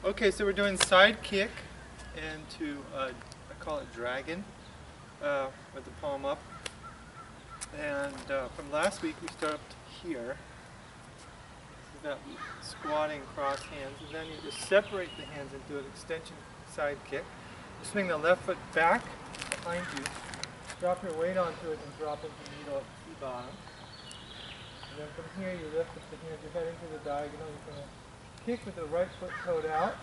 Okay, so we're doing side kick and I call it dragon, with the palm up. And from last week we start up here. This is that squatting cross hands, and then you just separate the hands and do an extension side kick. You swing the left foot back behind you, drop your weight onto it and drop into the needle at the bottom. And then from here you lift up the hands, you head into the diagonal. You're going to kick with the right foot toed out,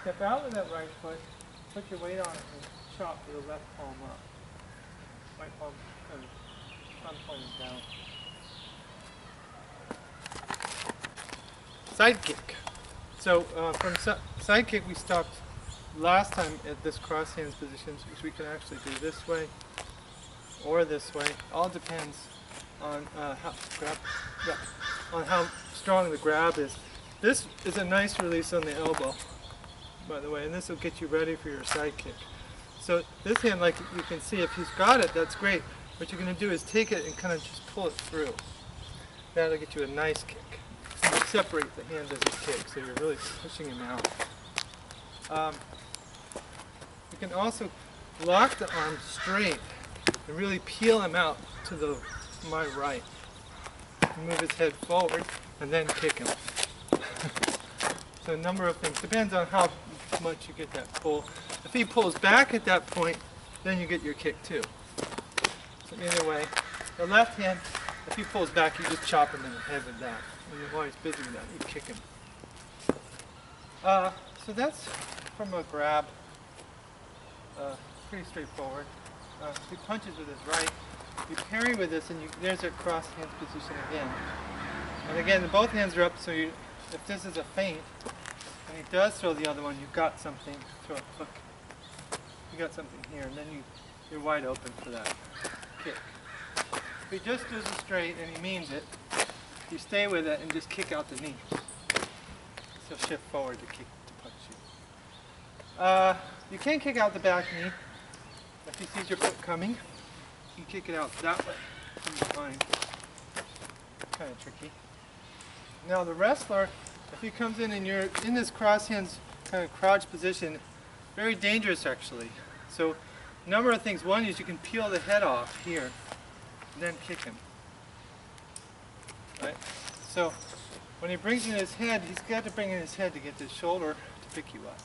step out with that right foot, put your weight on it and chop with the left palm up. Right palm and thumb pointing down. Side kick. So from side kick we stopped last time at this cross hands position, which we can actually do this way or this way. All depends on how strong the grab is. This is a nice release on the elbow, by the way, and this will get you ready for your side kick. So this hand, like you can see, if he's got it, that's great. What you're going to do is take it and kind of just pull it through. That'll get you a nice kick. So you separate the hand as you kick, so you're really pushing him out. You can also lock the arm straight and really peel him out to my right. Move his head forward and then kick him. So a number of things. Depends on how much you get that pull. If he pulls back at that point, then you get your kick too. So either way, the left hand, if he pulls back, you just chop him in the head with that. When you're always busy with that, you kick him. So that's from a grab. Pretty straightforward. He punches with his right. You parry with this, and there's a cross hands position again. And again, both hands are up, so if this is a feint, and he does throw the other one, you've got something. Throw a hook. You got something here, and then you're wide open for that kick. If he just does it straight and he means it, you stay with it and just kick out the knee. So shift forward to punch you. You can kick out the back knee. If he sees your foot coming, you can kick it out that way from behind. Kind of tricky. Now the wrestler, if he comes in and you're in this cross hands kind of crouch position, very dangerous actually. So a number of things. One is you can peel the head off here and then kick him. Right? So when he brings in his head, he's got to bring in his head to get the shoulder to pick you up.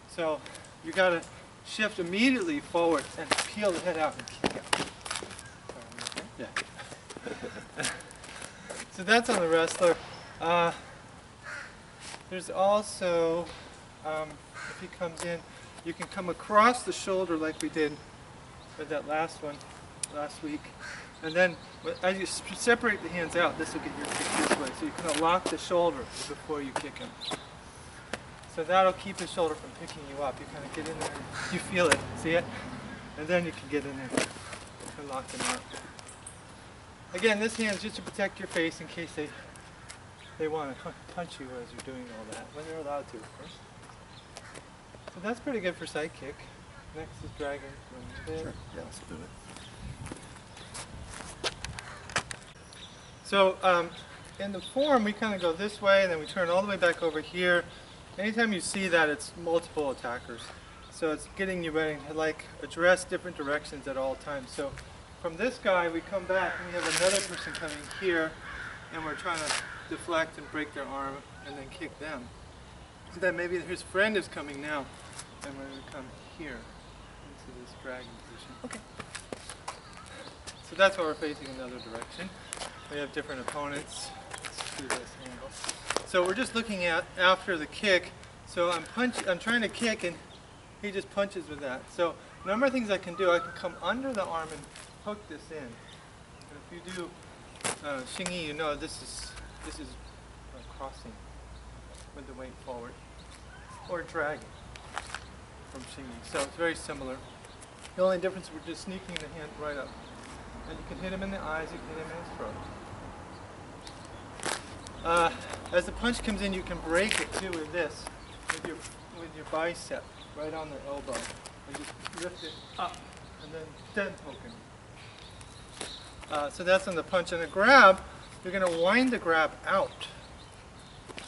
So you got to shift immediately forward and peel the head out and kick out. Yeah. So that's on the wrestler. There's also, if he comes in, you can come across the shoulder like we did with that last one last week. And then as you separate the hands out, this will get your kick this way. So you kind of lock the shoulder before you kick him. So that'll keep his shoulder from picking you up. You kind of get in there, you feel it, see it? And then you can get in there and lock them up. Again, this hand's just to protect your face in case they want to punch you as you're doing all that, when they're allowed to, of course. So that's pretty good for side kick. Next is dragon. Sure, yeah, let's do it. So in the form, we kind of go this way, and then we turn all the way back over here. Anytime you see that, it's multiple attackers. So it's getting you ready to like address different directions at all times. So from this guy, we come back and we have another person coming here, and we're trying to deflect and break their arm and then kick them. And then maybe his friend is coming now, and we're going to come here into this dragon position. Okay. So that's why we're facing another direction. We have different opponents. Let's do this angle. So we're just looking at after the kick. So I'm trying to kick, and he just punches with that. So a number of things I can do. I can come under the arm and hook this in. And if you do Xingyi, you know this is crossing with the weight forward, or dragging from Xingyi. So it's very similar. The only difference is we're just sneaking the hand right up. And you can hit him in the eyes, you can hit him in his throat. As the punch comes in, you can break it too with this, with your bicep, right on the elbow. And just lift it up, and then poke him. So that's on the punch. And the grab, you're going to wind the grab out to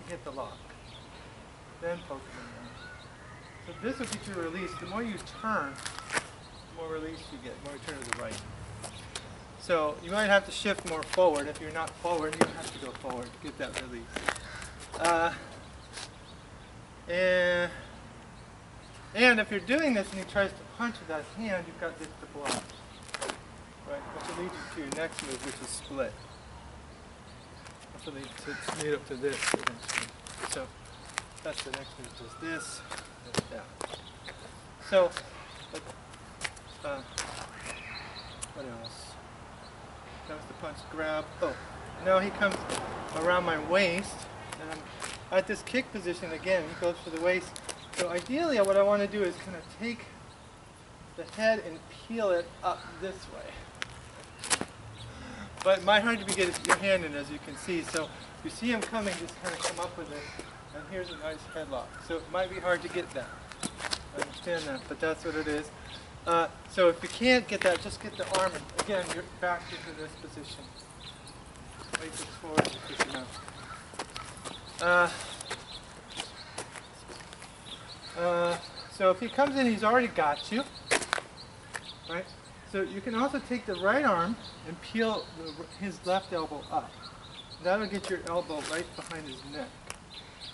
get the lock. then poke it in the arm. So this will get you a release. The more you turn, the more release you get, the more you turn to the right. So you might have to shift more forward. If you're not forward, you have to go forward to get that release. And if you're doing this and he tries to punch with that hand, you've got this to block. Right, which will lead you to your next move, which is split. Which will lead up to this eventually. So that's the next move, just this, and that. So, what else? That was the punch grab. Oh, now he comes around my waist, and I'm at this kick position again. He goes for the waist. So ideally, what I want to do is kind of take the head and peel it up this way. But it might hard to get your hand in, as you can see. So if you see him coming, just kind of come up with it. And here's a nice headlock. So it might be hard to get that. I understand that, but that's what it is. So if you can't get that, just get the arm. And again, you're back into this position. Weight goes forward, you push him out. So if he comes in, he's already got you, right? So you can also take the right arm and peel his left elbow up. That'll get your elbow right behind his neck.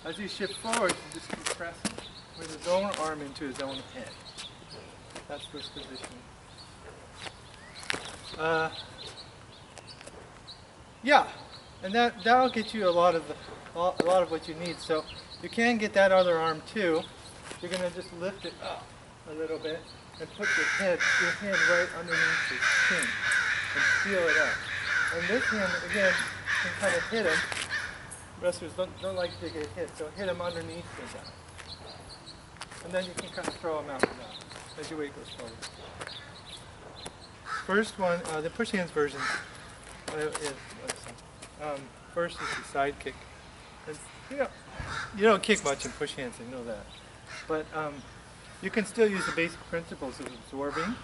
As you shift forward, you just compress him with his own arm into his own head. That's this position. Yeah, and that'll get you a lot of what you need. So you can get that other arm too. You're going to just lift it up a little bit and put your hand right underneath his chin and feel it up. And this hand, again, can kind of hit him. Wrestlers don't like to get hit, so hit him underneath the guy. And then you can kind of throw him out as your weight goes forward. First one, the push hands version, first is the side kick. And, you don't kick much in push hands, I know that. But you can still use the basic principles of absorbing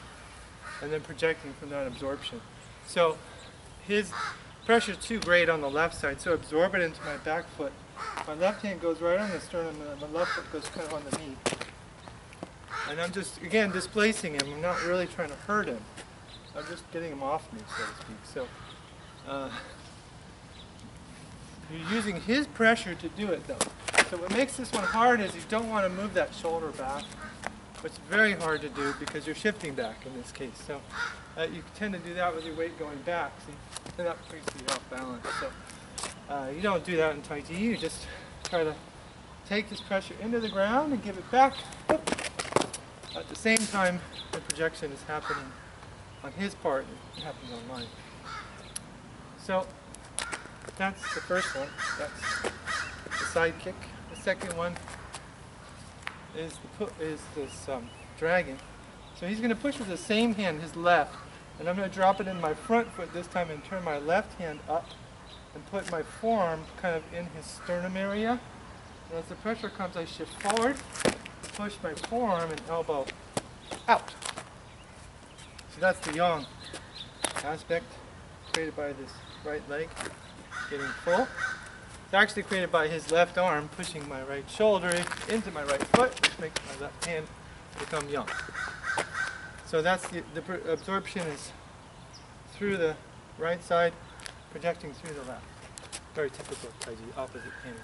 and then projecting from that absorption. So his pressure is too great on the left side, so absorb it into my back foot. My left hand goes right on the sternum and my left foot goes kind of on the knee. And I'm just, again, displacing him. I'm not really trying to hurt him. I'm just getting him off me, so to speak. So you're using his pressure to do it, though. So what makes this one hard is you don't want to move that shoulder back, which is very hard to do because you're shifting back in this case. So you tend to do that with your weight going back, see? And that brings you off balance. So you don't do that in Tai Chi. You just try to take this pressure into the ground and give it back. At the same time, the projection is happening on his part, it happens on mine. So that's the first one. That's the side kick. The second one is this dragon. So he's going to push with the same hand, his left, and I'm going to drop it in my front foot this time and turn my left hand up and put my forearm kind of in his sternum area. And as the pressure comes, I shift forward, push my forearm and elbow out. So that's the yang aspect created by this right leg getting full. It's actually created by his left arm pushing my right shoulder into my right foot, which makes my left hand become yang. So that's the absorption is through the right side, projecting through the left. Very typical Tai Chi, opposite hand.